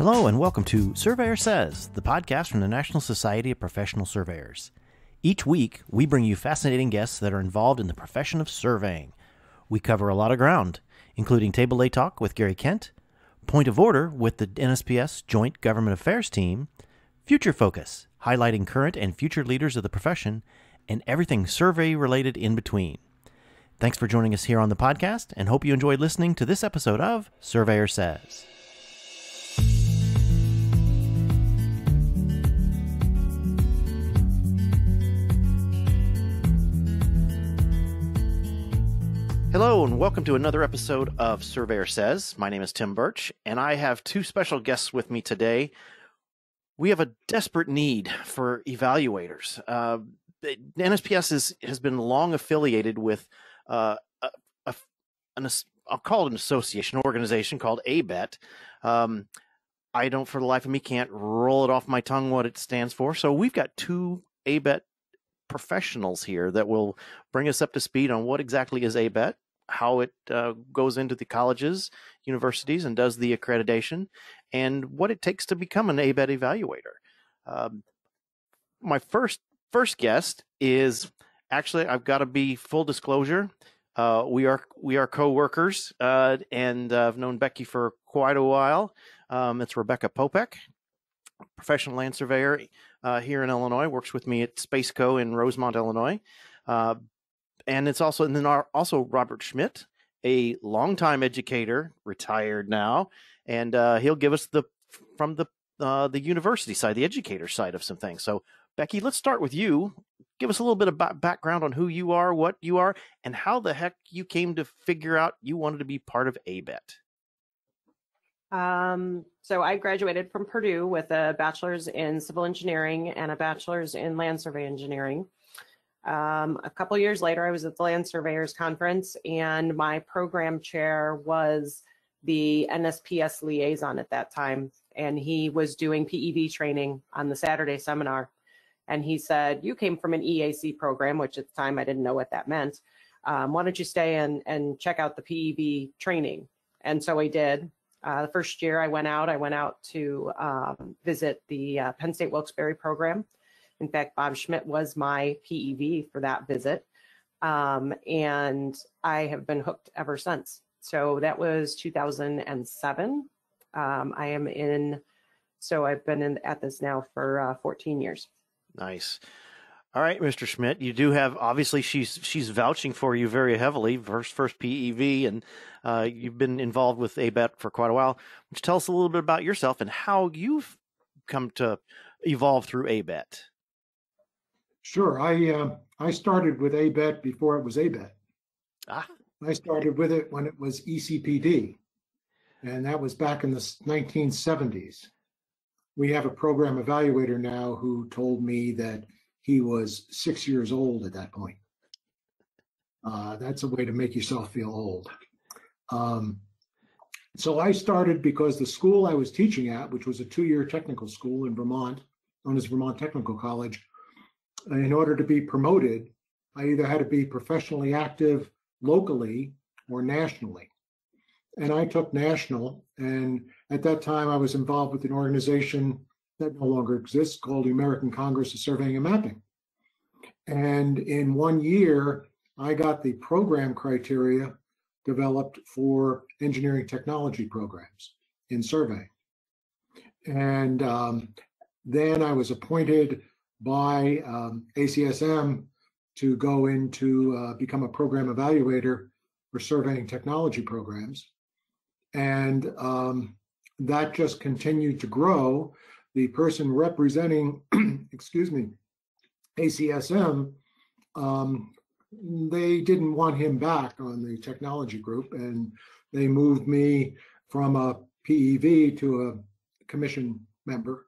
Hello and welcome to Surveyor Says, the podcast from the National Society of Professional Surveyors. Each week, we bring you fascinating guests that are involved in the profession of surveying. We cover a lot of ground, including Table Lay Talk with Gary Kent, Point of Order with the NSPS Joint Government Affairs Team, Future Focus, highlighting current and future leaders of the profession, and everything survey-related in between. Thanks for joining us here on the podcast, and hope you enjoyed listening to this episode of Surveyor Says. Hello and welcome to another episode of Surveyor Says. My name is Tim Burch, and I have two special guests with me today. We have a desperate need for evaluators. NSPS has been long affiliated with I'll call it an association, an organization called ABET. I don't, for the life of me, can't roll it off my tongue what it stands for. So we've got two ABET professionals here that will bring us up to speed on what exactly is ABET, how it goes into the colleges, universities, and does the accreditation, and what it takes to become an ABET evaluator. My first guest is actually, I've got to be full disclosure. We are co-workers, and I've known Becki for quite a while. It's Becki Popeck, professional land surveyor here in Illinois, works with me at Space Co. in Rosemont, Illinois. And it's also, and then also Robert Schmidt, a longtime educator, retired now, and he'll give us from the university side, the educator side of some things. So, Becki, let's start with you. Give us a little bit of background on who you are, what you are, and how the heck you came to figure out you wanted to be part of ABET. So I graduated from Purdue with a bachelor's in civil engineering and a bachelor's in land survey engineering. A couple years later, I was at the Land Surveyors Conference, and my program chair was the NSPS liaison at that time, and he was doing PEV training on the Saturday seminar. And he said, "You came from an EAC program," which at the time I didn't know what that meant. "Why don't you stay and check out the PEV training?" And so I did. The first year I went out to visit the Penn State Wilkes-Barre program. In fact, Bob Schmidt was my PEV for that visit. And I have been hooked ever since. So that was 2007. So I've been at this now for 14 years. Nice. All right, Mr. Schmidt, you do have, obviously she's vouching for you very heavily, first PEV, and you've been involved with ABET for quite a while. Would you tell us a little bit about yourself and how you've come to evolve through ABET? Sure. I started with ABET before it was ABET. I started with it when it was ECPD, and that was back in the 1970s. We have a program evaluator now who told me that he was 6 years old at that point. That's a way to make yourself feel old. So I started because the school I was teaching at, which was a 2-year technical school in Vermont, known as Vermont Technical College, in order to be promoted, I either had to be professionally active locally or nationally. And I took national, and at that time I was involved with an organization that no longer exists called the American Congress of Surveying and Mapping. And in 1 year, I got the program criteria developed for engineering technology programs in surveying. And then I was appointed by ACSM to go into become a program evaluator for surveying technology programs. And that just continued to grow. The person representing, ACSM, they didn't want him back on the technology group, and they moved me from a PEV to a commission member.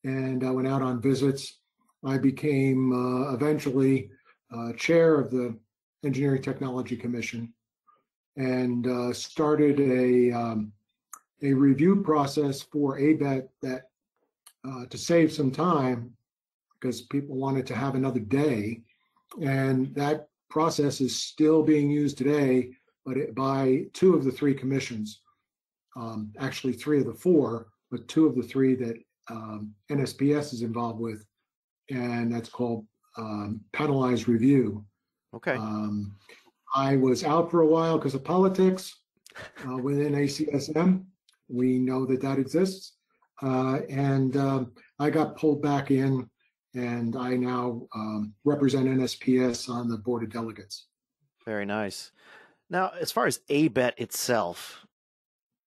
And I went out on visits. I became eventually chair of the Engineering Technology Commission, and started a review process for ABET that to save some time, because people wanted to have another day, and that process is still being used today, but by 2 of the 3 commissions, actually 3 of the 4, but two of the three that NSPS is involved with, and that's called panelized review. Okay. I was out for a while because of politics within ACSM. We know that that exists. And I got pulled back in, and I now represent NSPS on the Board of Delegates. Very nice. Now, as far as ABET itself,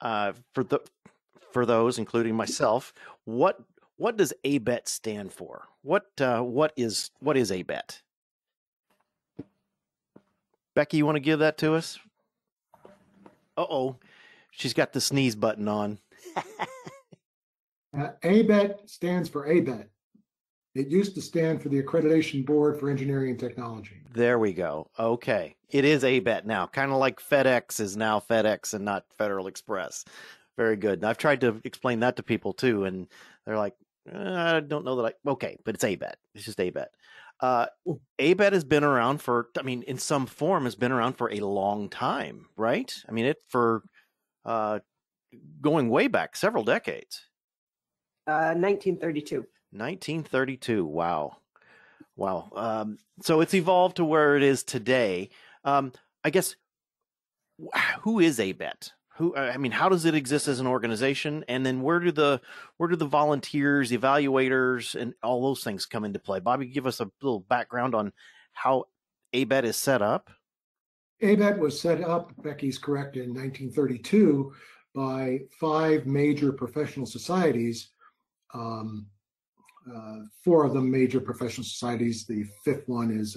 for those, including myself, what does ABET stand for? What is ABET? Becki, you want to give that to us? Uh-oh, she's got the sneeze button on. ABET stands for ABET. It used to stand for the Accreditation Board for Engineering and Technology. There we go. Okay. It is ABET now, kind of like FedEx is now FedEx and not Federal Express. Very good. And I've tried to explain that to people too, and they're like, I don't know that okay, but it's ABET. It's just ABET. ABET has been around in some form has been around for a long time, right? I mean, going way back several decades. 1932. 1932. Wow. So it's evolved to where it is today. I guess, who is ABET? How does it exist as an organization? And then where do the volunteers, evaluators, and all those things come into play? Bobby, give us a little background on how ABET is set up. ABET was set up, Becky's correct, in 1932 by 5 major professional societies. 4 of them major professional societies. The 5th one is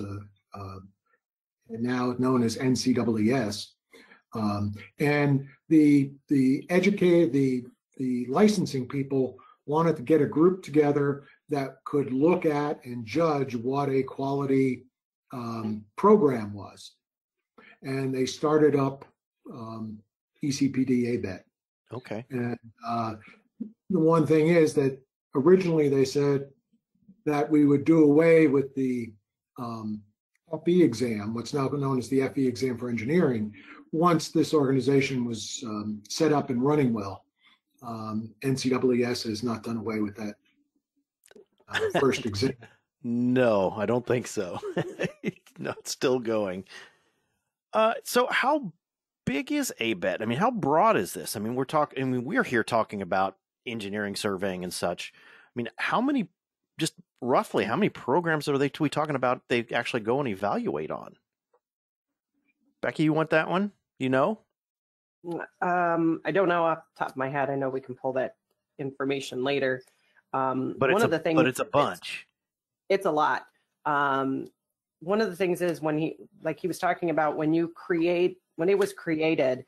now known as NCES. And the licensing people wanted to get a group together that could look at and judge what a quality program was. And they started up ECPD ABET. Okay. And the one thing is that originally they said that we would do away with the FE exam, what's now known as the FE exam for engineering, once this organization was set up and running well. NCES has not done away with that first exam. No, I don't think so. No, it's still going. So how big is ABET? I mean, how broad is this? I mean, we're here talking about engineering surveying and such. I mean, just roughly, how many programs are we talking about they actually go and evaluate on? Becki, you want that one? You know? I don't know off the top of my head. I know we can pull that information later. But it's a bunch. It's a lot. One of the things is when he was talking about when it was created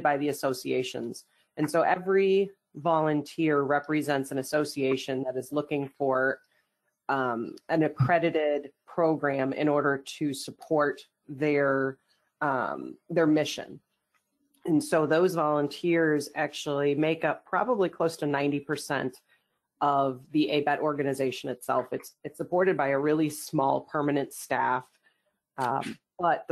by the associations. And so every volunteer represents an association that is looking for an accredited program in order to support their mission. And so those volunteers actually make up probably close to 90% of the ABET organization itself. It's supported by a really small permanent staff, but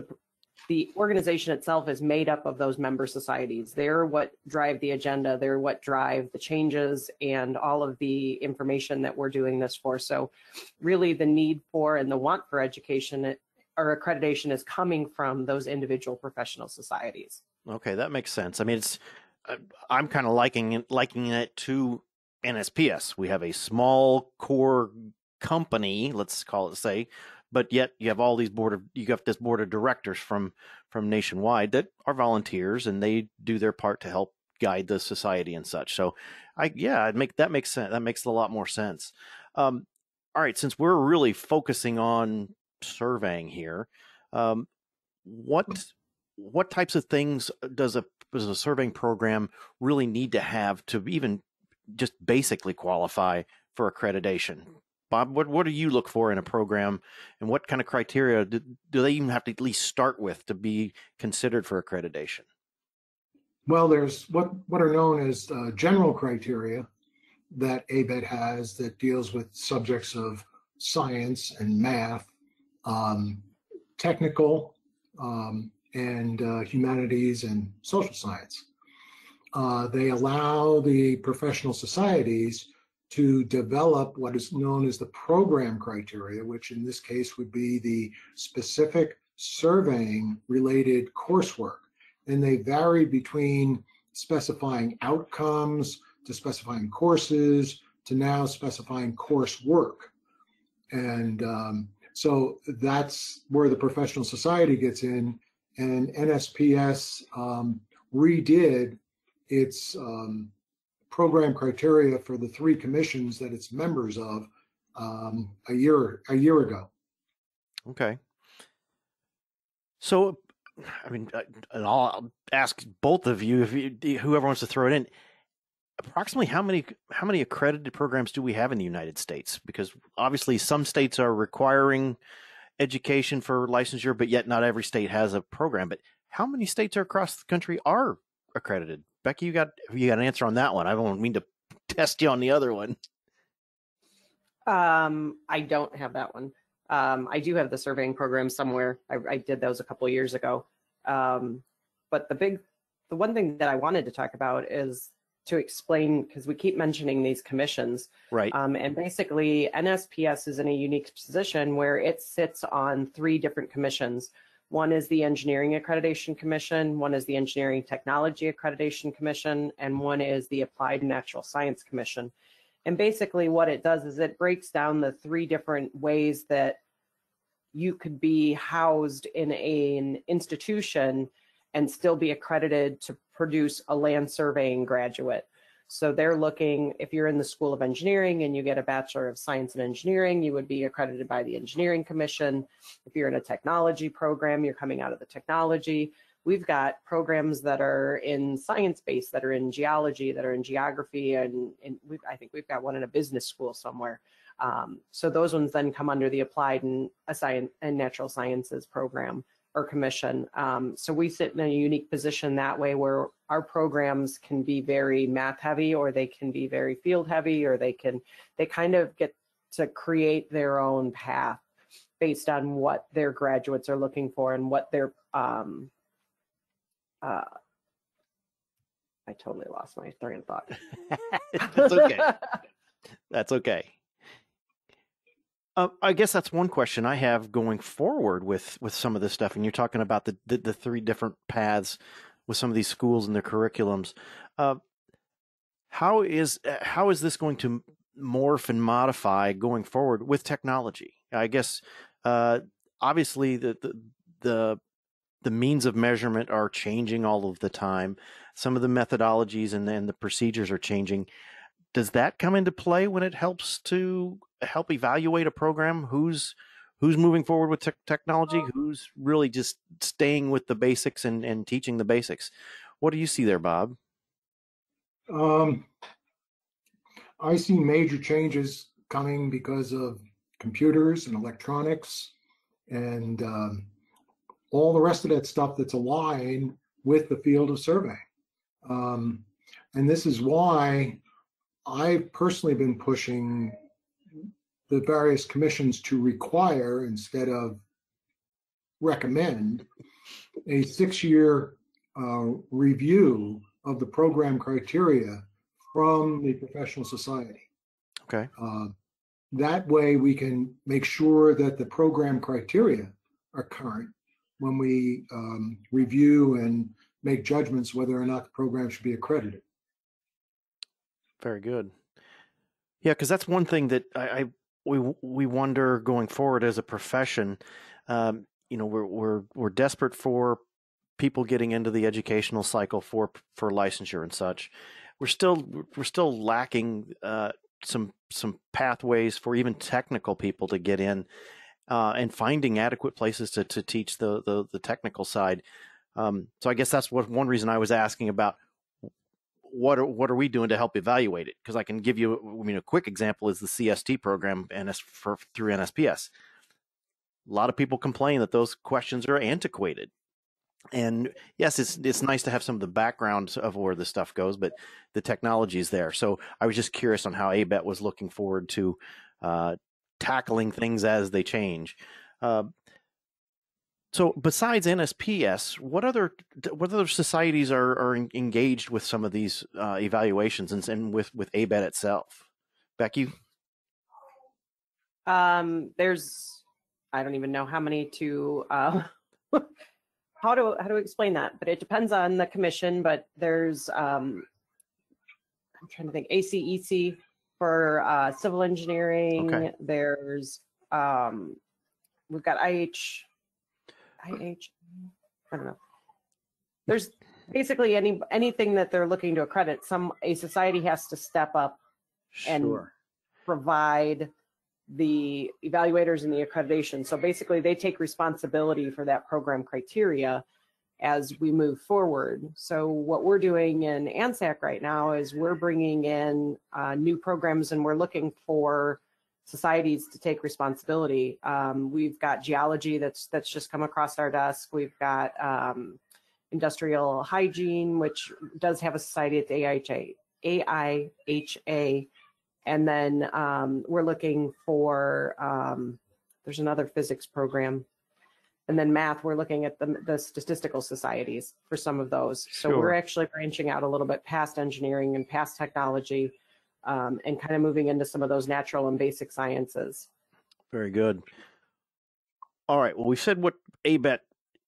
the organization itself is made up of those member societies. They're what drive the agenda. They're what drive the changes and all of the information that we're doing this for. So really the need for and the want for education or accreditation is coming from those individual professional societies. Okay, that makes sense. I mean, I'm kind of likening it to NSPS. We have a small core company, let's call it, say, but yet you have all these you got this board of directors from nationwide that are volunteers, and they do their part to help guide the society and such. So that makes sense. That makes a lot more sense. All right, since we're really focusing on surveying here, what types of things does a surveying program really need to have to even just basically qualify for accreditation? Bob, what do you look for in a program, and what kind of criteria do they even have to at least start with to be considered for accreditation? Well, there's what are known as general criteria that ABET has that deals with subjects of science and math, technical, and humanities and social science. they allow the professional societies to develop what is known as the program criteria, which in this case would be the specific surveying related coursework. And they vary between specifying outcomes to specifying courses to now specifying coursework. And so that's where the professional society gets in, and NSPS redid its program criteria for the 3 commissions that it's members of a year ago. Okay. So, I mean, and I'll ask both of you, whoever wants to throw it in, approximately how many accredited programs do we have in the United States? Because obviously some states are requiring education for licensure, but yet not every state has a program. But how many states across the country are accredited? Becki, you got an answer on that one. I don't mean to test you on the other one. I don't have that one. I do have the surveying program somewhere. I did those a couple of years ago. But the one thing that I wanted to talk about is to explain, because we keep mentioning these commissions. Right. And basically NSPS is in a unique position where it sits on 3 different commissions. One is the Engineering Accreditation Commission, one is the Engineering Technology Accreditation Commission, and one is the Applied Natural Science Commission. And basically what it does is it breaks down the 3 different ways that you could be housed in an institution and still be accredited to produce a land surveying graduate. So they're looking, if you're in the School of Engineering and you get a Bachelor of Science in Engineering, you would be accredited by the Engineering Commission. If you're in a technology program, you're coming out of the technology. We've got programs that are in science-based, that are in geology, that are in geography, and I think we've got one in a business school somewhere. So those ones then come under the Applied and Natural Sciences program or commission. So we sit in a unique position that way, where our programs can be very math heavy, or they can be very field heavy, or they kind of get to create their own path based on what their graduates are looking for and what their I totally lost my train of thought. That's okay. That's okay. I guess that's one question I have going forward with some of this stuff. And you're talking about the 3 different paths with some of these schools and their curriculums. How is this going to morph and modify going forward with technology? I guess obviously the means of measurement are changing all of the time. Some of the methodologies and the procedures are changing. Does that come into play when it helps to help evaluate a program? Who's moving forward with technology? Who's really just staying with the basics and teaching the basics? What do you see there, Bob? I see major changes coming because of computers and electronics and all the rest of that stuff that's aligned with the field of surveying. And this is why I've personally been pushing the various commissions to require, instead of recommend, a 6-year review of the program criteria from the professional society. Okay. That way we can make sure that the program criteria are current when we review and make judgments whether or not the program should be accredited. Very good. Yeah, because that's one thing that we wonder going forward as a profession. We're desperate for people getting into the educational cycle for licensure and such. We're still lacking some pathways for even technical people to get in, and finding adequate places to teach the technical side. So I guess that's one reason I was asking about what are we doing to help evaluate it? Because I can give you, a quick example is the CST program through NSPS. A lot of people complain that those questions are antiquated. And yes, it's nice to have some of the background of where this stuff goes, but the technology is there. So I was just curious on how ABET was looking forward to tackling things as they change. So besides NSPS, what other societies are engaged with some of these evaluations and with ABET itself? Becki? There's, I don't even know how many to, how to explain that, but it depends on the commission, but there's, I'm trying to think, ACEC for civil engineering. Okay. There's, we've got IH, I don't know. There's basically anything that they're looking to accredit. A society has to step up and provide the evaluators and the accreditation. So basically they take responsibility for that program criteria as we move forward. So what we're doing in ANSAC right now is we're bringing in new programs, and we're looking for societies to take responsibility. We've got geology that's just come across our desk. We've got industrial hygiene, which does have a society at the AIHA. And then we're looking for, there's another physics program. And then math, we're looking at the statistical societies for some of those. So we're actually branching out a little bit past engineering and past technology, and kind of moving into some of those natural and basic sciences. Very good. All right. Well, we said what ABET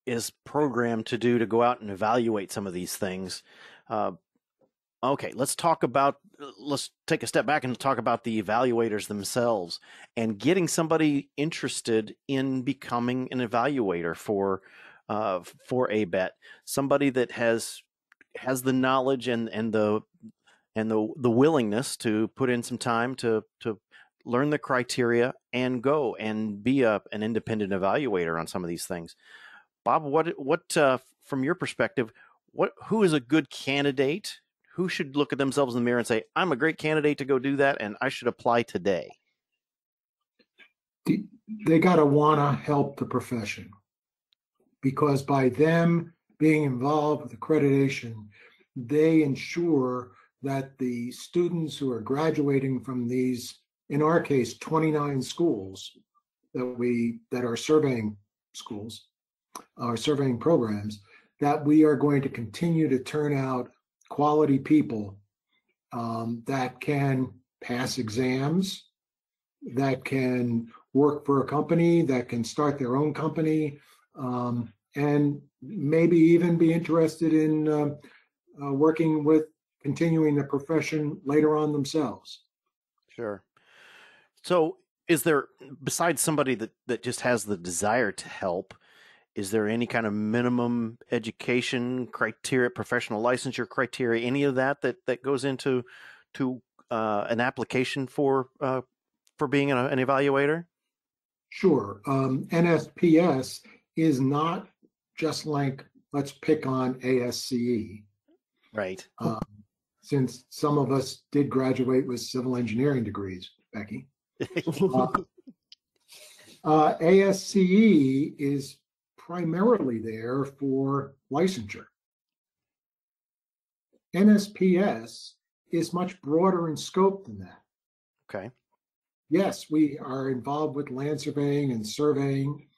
is programmed to do to go out and evaluate some of these things. Okay, let's take a step back and talk about the evaluators themselves and getting somebody interested in becoming an evaluator for ABET. Somebody that has the knowledge and the willingness to put in some time to learn the criteria and go and be an independent evaluator on some of these things. Bob, what from your perspective, who is a good candidate? Who should look at themselves in the mirror and say, I'm a great candidate to go do that, and I should apply today? They got to want to help the profession, because by them being involved with accreditation, they ensure that the students who are graduating from these, in our case, 29 schools that are surveying schools, our surveying programs, that we are going to continue to turn out quality people that can pass exams, that can work for a company, that can start their own company, and maybe even be interested in working with continuing the profession later on themselves. Sure. So is there, besides somebody that just has the desire to help, is there any kind of minimum education criteria, professional licensure criteria, any of that goes into an application for being an evaluator? Sure. NSPS is not just like, let's pick on ASCE. Right. Since some of us did graduate with civil engineering degrees, Becki. ASCE is primarily there for licensure. NSPS is much broader in scope than that. Okay. Yes, we are involved with land surveying and surveying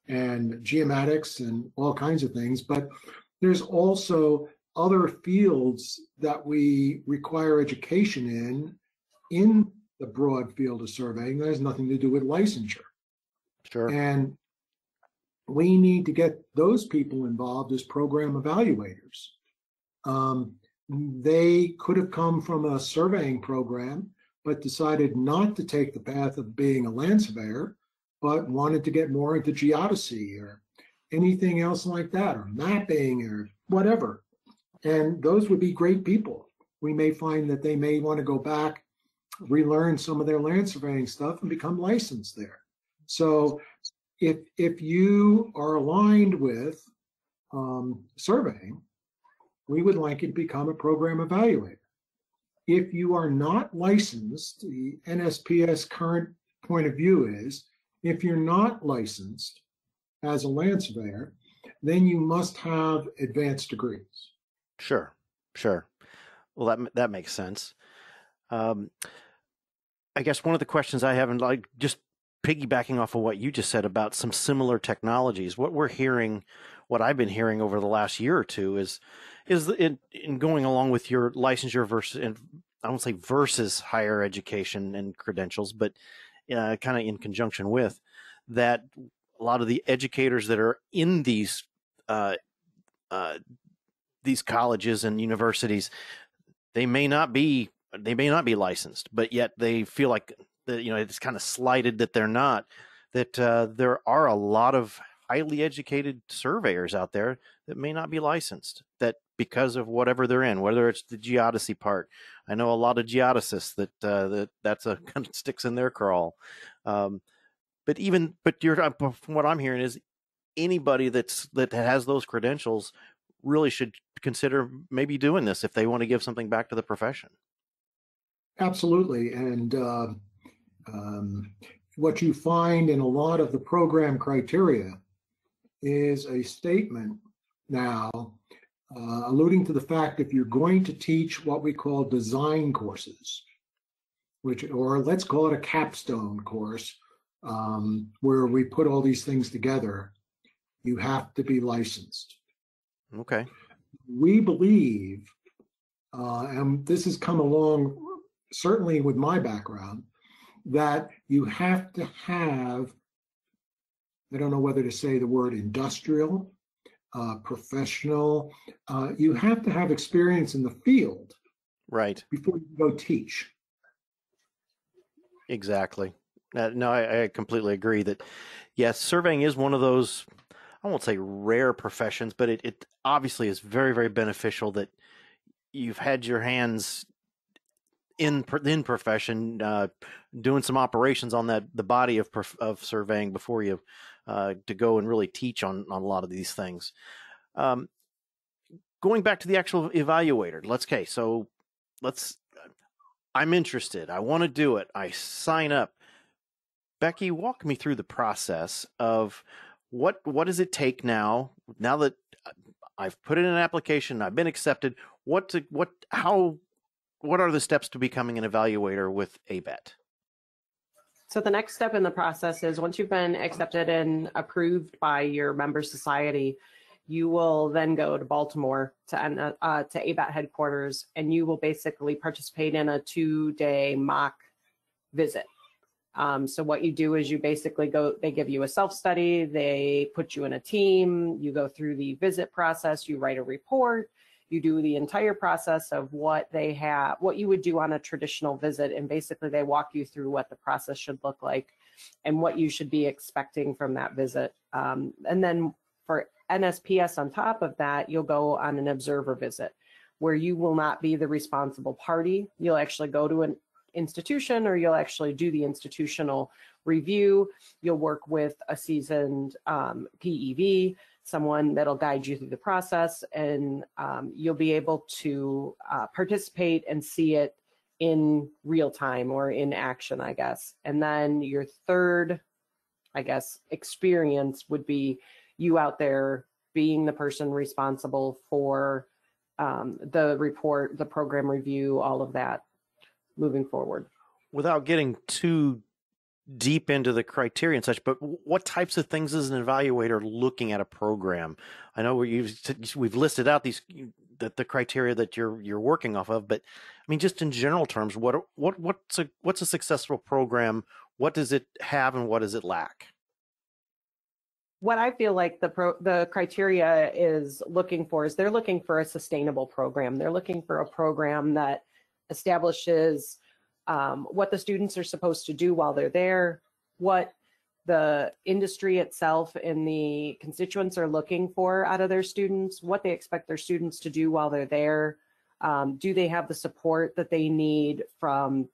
and geomatics and all kinds of things, but there's also other fields that we require education in the broad field of surveying that has nothing to do with licensure. Sure. And we need to get those people involved as program evaluators. They could have come from a surveying program, but decided not to take the path of being a land surveyor, but wanted to get more into geodesy or anything else like that, or mapping or whatever. And those would be great people. We may find that they may want to go back, relearn some of their land surveying stuff and become licensed there. So if you are aligned with surveying, we would like you to become a program evaluator. If you are not licensed, the NSPS current point of view is, if you're not licensed as a land surveyor, then you must have advanced degrees. Sure. Well, that makes sense. I guess one of the questions I have, and like just piggybacking off of what you just said about some similar technologies, what I've been hearing over the last year or two is in going along with your licensure versus, and I won't say versus higher education and credentials, but kind of in conjunction with that, a lot of the educators that are in these colleges and universities, they may not be licensed, but yet they feel like that, it's kind of slighted that they're not, that there are a lot of highly educated surveyors out there that may not be licensed, that because of whatever they're in, whether it's the geodesy part. I know a lot of geodesists that's a kind of sticks in their crawl. But from what I'm hearing is anybody that has those credentials really should consider maybe doing this if they want to give something back to the profession. Absolutely. And what you find in a lot of the program criteria is a statement now alluding to the fact if you're going to teach what we call design courses, or let's call it a capstone course, where we put all these things together, you have to be licensed. Okay. We believe, and this has come along certainly with my background, that you have to have, I don't know whether to say the word industrial, professional, you have to have experience in the field, right, before you go teach. Exactly. No, I completely agree that, yes, surveying is one of those, I won't say rare professions, but it obviously is very, very beneficial that you've had your hands in profession, doing some operations on the body of surveying before you to go and really teach on a lot of these things. Going back to the actual evaluator, I'm interested. I want to do it. I sign up. Becki, walk me through the process of what does it take now that I've put in an application, I've been accepted. What are the steps to becoming an evaluator with ABET? So the next step in the process is once you've been accepted and approved by your member society, you will then go to Baltimore to ABET headquarters, and you will basically participate in a 2-day mock visit. So what you do is you basically go, they give you a self-study, they put you in a team, you go through the visit process, you write a report, you do the entire process of what you would do on a traditional visit, and basically they walk you through what the process should look like and what you should be expecting from that visit. And then for NSPS on top of that, you'll go on an observer visit where you will not be the responsible party. You'll actually go to an institution, or you'll actually do the institutional review. You'll work with a seasoned PEV, someone that'll guide you through the process, and you'll be able to participate and see it in real time or in action, I guess. And then your third, I guess, experience would be you out there being the person responsible for the report, the program review, all of that moving forward. Without getting too deep into the criteria and such, but what types of things is an evaluator looking at a program? I know we've listed out the criteria that you're working off of, but I mean, just in general terms, what's a successful program? What does it have and what does it lack? What I feel like the criteria is looking for is they're looking for a sustainable program. They're looking for a program that establishes what the students are supposed to do while they're there, what the industry itself and the constituents are looking for out of their students, what they expect their students to do while they're there. Do they have the support that they need from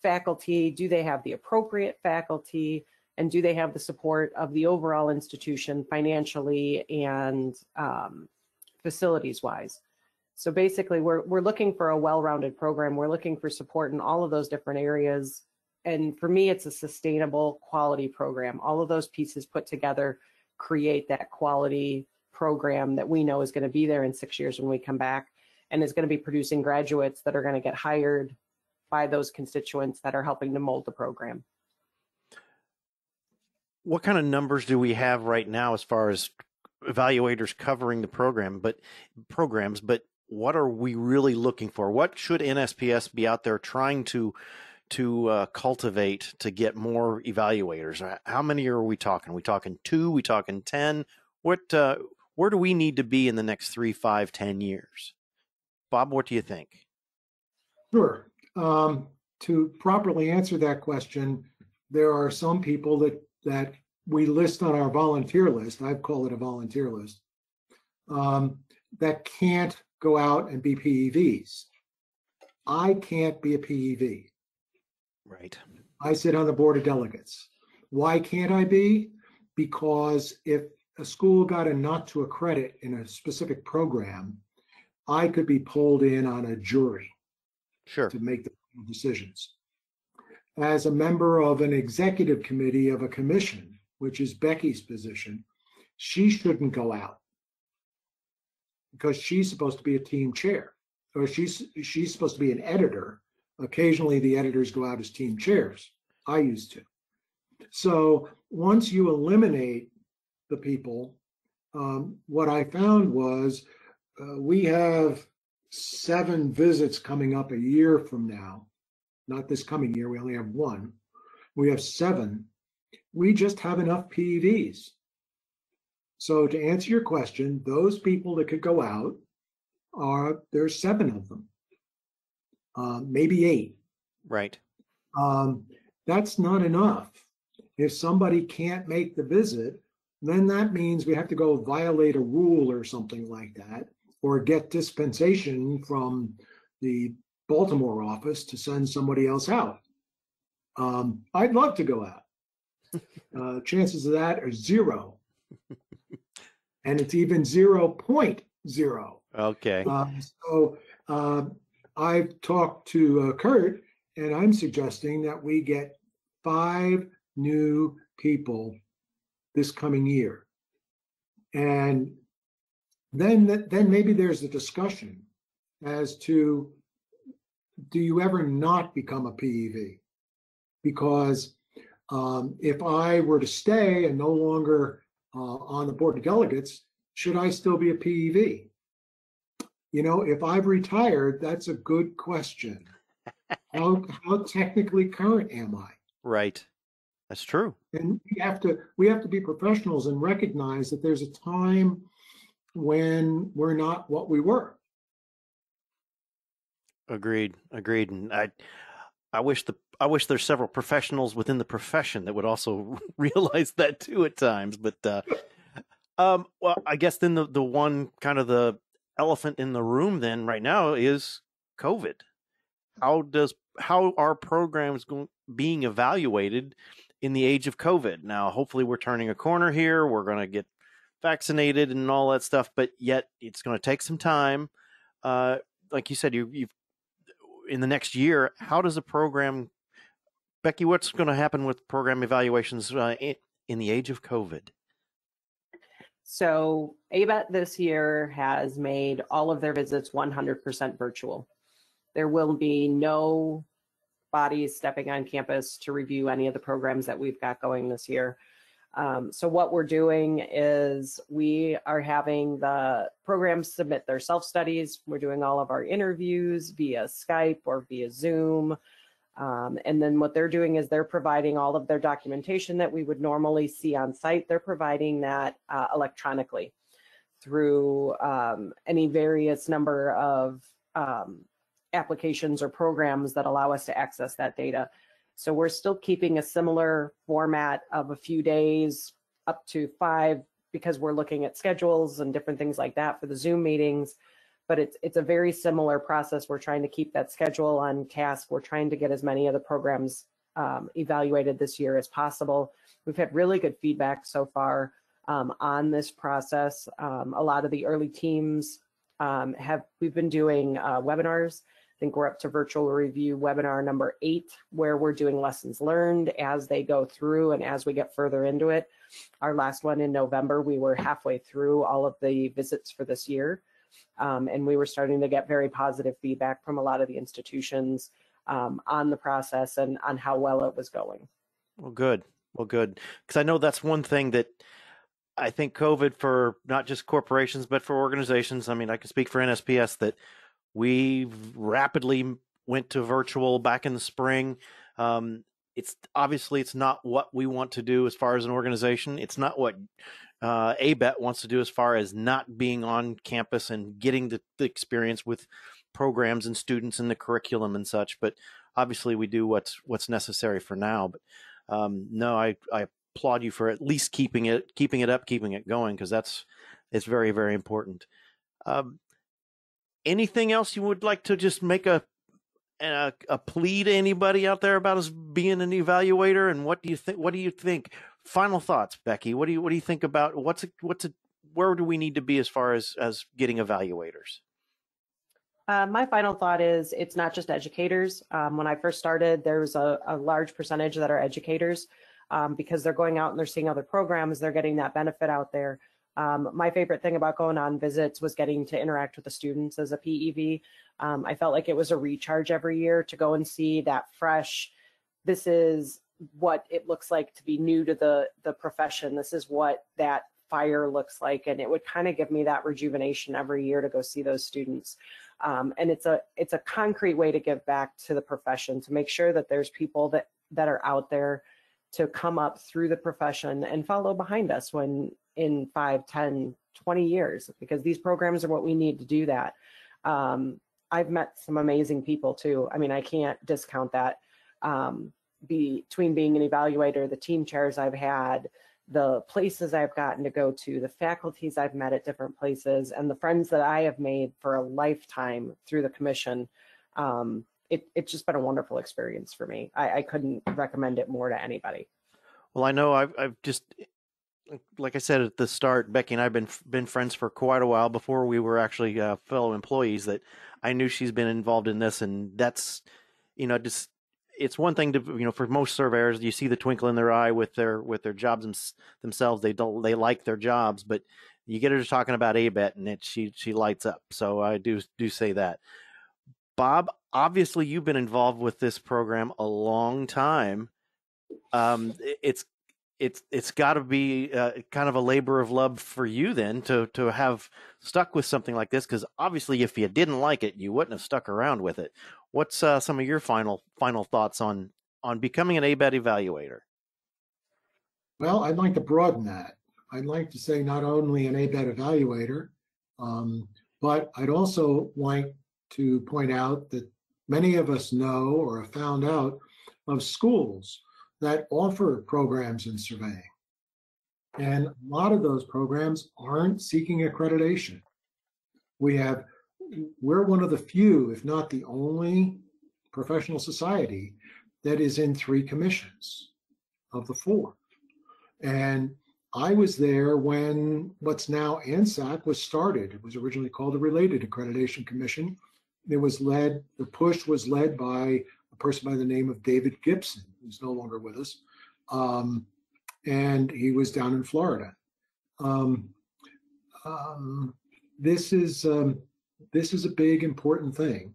faculty? Do they have the appropriate faculty? And do they have the support of the overall institution financially and facilities-wise? So basically, we're looking for a well-rounded program. We're looking for support in all of those different areas. And for me, it's a sustainable quality program. All of those pieces put together create that quality program that we know is going to be there in 6 years when we come back, and is going to be producing graduates that are going to get hired by those constituents that are helping to mold the program. what kind of numbers do we have right now as far as evaluators covering the programs, but what are we really looking for? What should NSPS be out there trying to cultivate to get more evaluators? How many are we talking? We talking 2? We talking 10? What where do we need to be in the next 3, 5, 10 years? Bob, what do you think? Sure. To properly answer that question, there are some people that we list on our volunteer list. I call it a volunteer list, that can't go out and be PEVs. I can't be a PEV. Right. I sit on the board of delegates. Why can't I be? Because if a school got a not to accredit in a specific program, I could be pulled in on a jury Sure. to make the decisions. As a member of an executive committee of a commission, which is Becki's position, she shouldn't go out because she's supposed to be a team chair, or she's supposed to be an editor. Occasionally the editors go out as team chairs. I used to. So once you eliminate the people, what I found was we have 7 visits coming up a year from now. Not this coming year, we only have 1. We have 7. We just have enough PEVs. So to answer your question, those people that could go out there's 7 of them, maybe 8. Right. That's not enough. If somebody can't make the visit, then that means we have to go violate a rule or something like that, or get dispensation from the Baltimore office to send somebody else out. I'd love to go out. Chances of that are 0. And it's even 0.0. Okay. So I've talked to Kurt, and I'm suggesting that we get 5 new people this coming year. And then maybe there's a discussion as to, do you ever not become a PEV? Because if I were to stay and no longer on the board of delegates, should I still be a PEV? You know, if I've retired, that's a good question. How technically current am I? Right. That's true. And we have to be professionals and recognize that there's a time when we're not what we were. Agreed. And I wish there's several professionals within the profession that would also realize that too at times. But well, I guess then the one kind of the elephant in the room then right now is COVID. How are programs being evaluated in the age of COVID? Now, hopefully we're turning a corner here. We're going to get vaccinated and all that stuff, but yet it's going to take some time. Like you said, you've in the next year, how does a program, Becki, what's going to happen with program evaluations in the age of COVID? So ABET this year has made all of their visits 100% virtual. There will be no bodies stepping on campus to review any of the programs that we've got going this year. So what we're doing is we are having the programs submit their self-studies. We're doing all of our interviews via Skype or via Zoom. And then what they're doing is they're providing all of their documentation that we would normally see on site. They're providing that electronically through any various number of applications or programs that allow us to access that data. So we're still keeping a similar format of a few days up to 5, because we're looking at schedules and different things like that for the Zoom meetings. But it's a very similar process. We're trying to keep that schedule on task. We're trying to get as many of the programs evaluated this year as possible. We've had really good feedback so far on this process. A lot of the early teams we've been doing webinars. I think we're up to virtual review webinar number 8, where we're doing lessons learned as they go through and as we get further into it. Our last one in November, we were halfway through all of the visits for this year. And we were starting to get very positive feedback from a lot of the institutions on the process and on how well it was going. Well, good. Well, good. Because I know that's one thing that I think COVID for not just corporations, but for organizations. I mean, I can speak for NSPS that we rapidly went to virtual back in the spring. It's obviously it's not what we want to do as far as an organization. It's not what ABET wants to do as far as not being on campus and getting the experience with programs and students and the curriculum and such. But obviously, we do what's necessary for now. But no, I applaud you for at least keeping it up, keeping it going, because it's very, very important. Anything else you would like to just make a plea to anybody out there about us being an evaluator? And what do you think? Final thoughts, Becki. What do you think about where do we need to be as far as getting evaluators? My final thought is it's not just educators. When I first started, there was a large percentage that are educators because they're going out and they're seeing other programs, they're getting that benefit out there. My favorite thing about going on visits was getting to interact with the students as a PEV. I felt like it was a recharge every year to go and see that fresh, this is what it looks like to be new to the profession. This is what that fire looks like. And it would kind of give me that rejuvenation every year to go see those students. And it's a concrete way to give back to the profession, to make sure that there's people that are out there to come up through the profession and follow behind us when in 5, 10, 20 years, because these programs are what we need to do that. I've met some amazing people too. I mean, I can't discount that. Between being an evaluator, the team chairs I've had, the places I've gotten to go to, the faculties I've met at different places, and the friends that I have made for a lifetime through the commission. It's just been a wonderful experience for me. I couldn't recommend it more to anybody. Well, I know I've just, like I said at the start, Becki and I have been friends for quite a while before we were actually fellow employees. That I knew she's been involved in this, and that's, just it's one thing to, for most surveyors, you see the twinkle in their eye with their jobs themselves. They like their jobs, but you get her to talking about ABET, and she lights up. So I do say that. Bob, obviously you've been involved with this program a long time. It's got to be kind of a labor of love for you then to have stuck with something like this, because obviously if you didn't like it, you wouldn't have stuck around with it. What's some of your final thoughts on becoming an ABET evaluator? Well, I'd like to broaden that. I'd like to say not only an ABET evaluator, but I'd also like to point out that many of us know or have found out of schools that offer programs in surveying. And a lot of those programs aren't seeking accreditation. We're one of the few, if not the only, professional society that is in 3 commissions of the 4. And I was there when what's now ANSAC was started. It was originally called the Related Accreditation Commission. The push was led by a person by the name of David Gibson, who's no longer with us. And he was down in Florida. This is a big, important thing.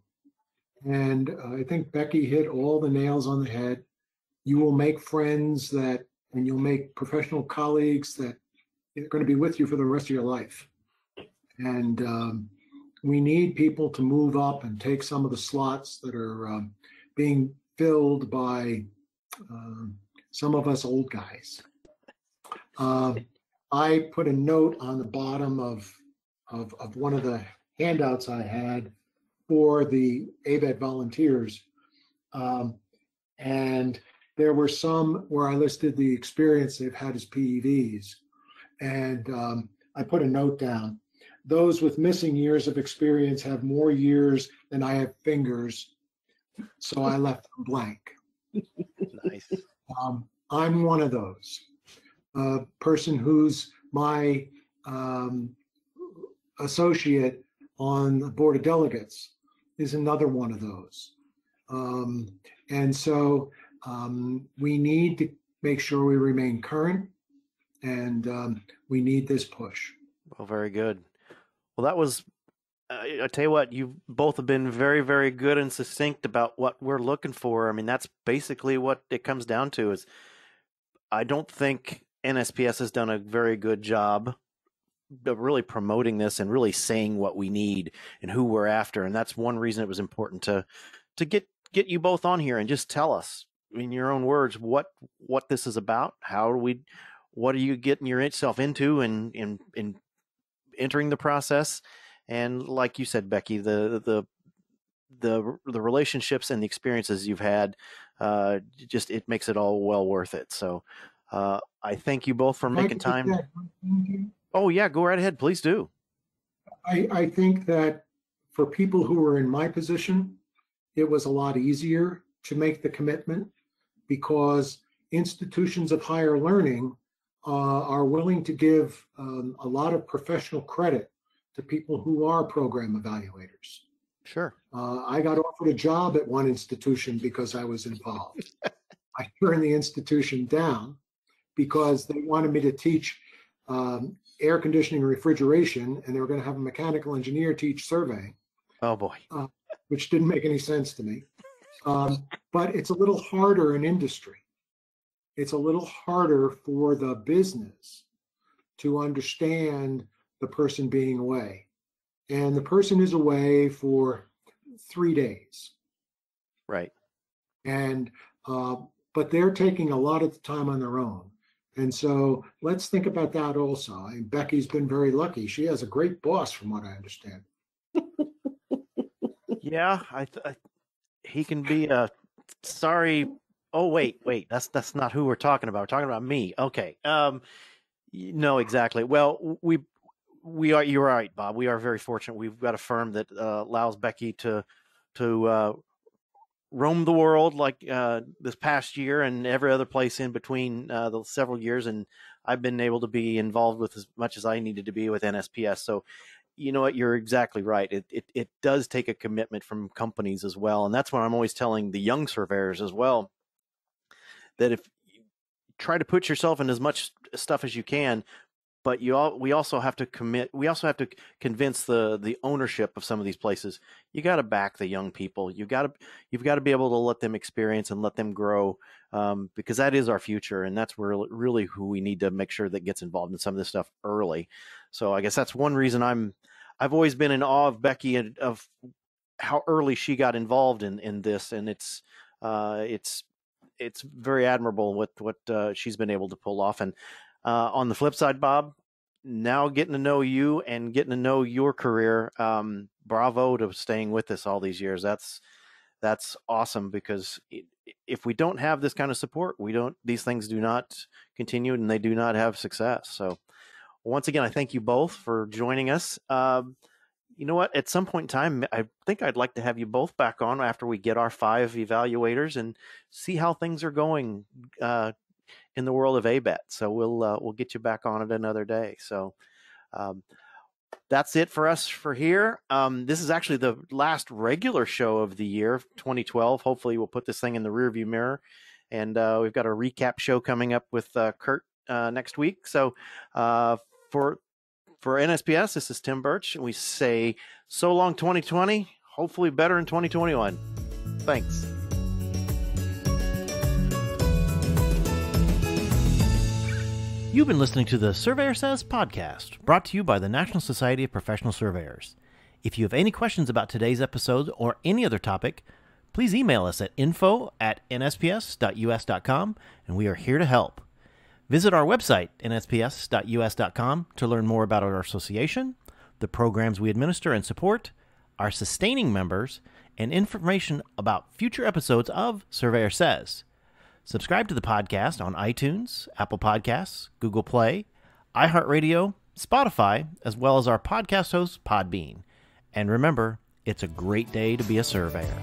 And I think Becki hit all the nails on the head. You will make friends and you'll make professional colleagues that are going to be with you for the rest of your life. And we need people to move up and take some of the slots that are being filled by some of us old guys. I put a note on the bottom of one of the handouts I had for the ABET volunteers. And there were some where I listed the experience they've had as PEVs. And I put a note down. Those with missing years of experience have more years than I have fingers. So I left them blank. Nice. I'm one of those. Person who's my associate on the board of delegates is another one of those. And so we need to make sure we remain current, and we need this push. Well, very good. Well, that was, I tell you what, you both have been very, very good and succinct about what we're looking for. I mean, that's basically what it comes down to is I don't think NSPS has done a very good job of really promoting this and really saying what we need and who we're after. And that's one reason it was important to get you both on here and just tell us in your own words what this is about. What are you getting yourself into in entering the process? And like you said, Becki, the relationships and the experiences you've had, it makes it all well worth it. So I thank you both for making time. Oh yeah, go right ahead, please do. I think that for people who were in my position, it was a lot easier to make the commitment because institutions of higher learning are willing to give a lot of professional credit to people who are program evaluators. Sure. I got offered a job at one institution because I was involved. I turned the institution down because they wanted me to teach air conditioning and refrigeration, and they were going to have a mechanical engineer teach surveying. Oh boy. Which didn't make any sense to me. But it's a little harder in industry. It's a little harder for the business to understand the person being away. And the person is away for 3 days. Right. And but they're taking a lot of the time on their own. And so let's think about that also. And Becki's been very lucky. She has a great boss, from what I understand. Yeah, he can be a sorry. Oh wait, that's not who we're talking about. We're talking about me. Okay. No, exactly. Well, we are. You're right, Bob. We are very fortunate. We've got a firm that allows Becki to roam the world like this past year and every other place in between the several years, and I've been able to be involved with as much as I needed to be with NSPS. So, you know what, you're exactly right. It does take a commitment from companies as well, and that's what I'm always telling the young surveyors as well, that if you try to put yourself in as much stuff as you can, but we also have to commit. We also have to convince the ownership of some of these places. You got to back the young people. You've got to be able to let them experience and let them grow, because that is our future, and that's really who we need to make sure that gets involved in some of this stuff early. So I guess that's one reason I've always been in awe of Becki and of how early she got involved in this, and it's very admirable what she's been able to pull off. And on the flip side, Bob, now getting to know you and getting to know your career, bravo to staying with us all these years. That's awesome, because if we don't have this kind of support, these things do not continue and they do not have success. So once again, I thank you both for joining us. You know what? At some point in time, I think I'd like to have you both back on after we get our 5 evaluators and see how things are going in the world of ABET. So we'll get you back on it another day. So that's it for us for here. This is actually the last regular show of the year, 2012. Hopefully we'll put this thing in the rearview mirror. And we've got a recap show coming up with Kurt next week. So for NSPS, this is Tim Burch, and we say so long 2020, hopefully better in 2021. Thanks. You've been listening to the Surveyor Says podcast, brought to you by the National Society of Professional Surveyors. If you have any questions about today's episode or any other topic, please email us at info@nsps.us.com, and we are here to help. Visit our website, nsps.us.com, to learn more about our association, the programs we administer and support, our sustaining members, and information about future episodes of Surveyor Says. Subscribe to the podcast on iTunes, Apple Podcasts, Google Play, iHeartRadio, Spotify, as well as our podcast host, Podbean. And remember, it's a great day to be a surveyor.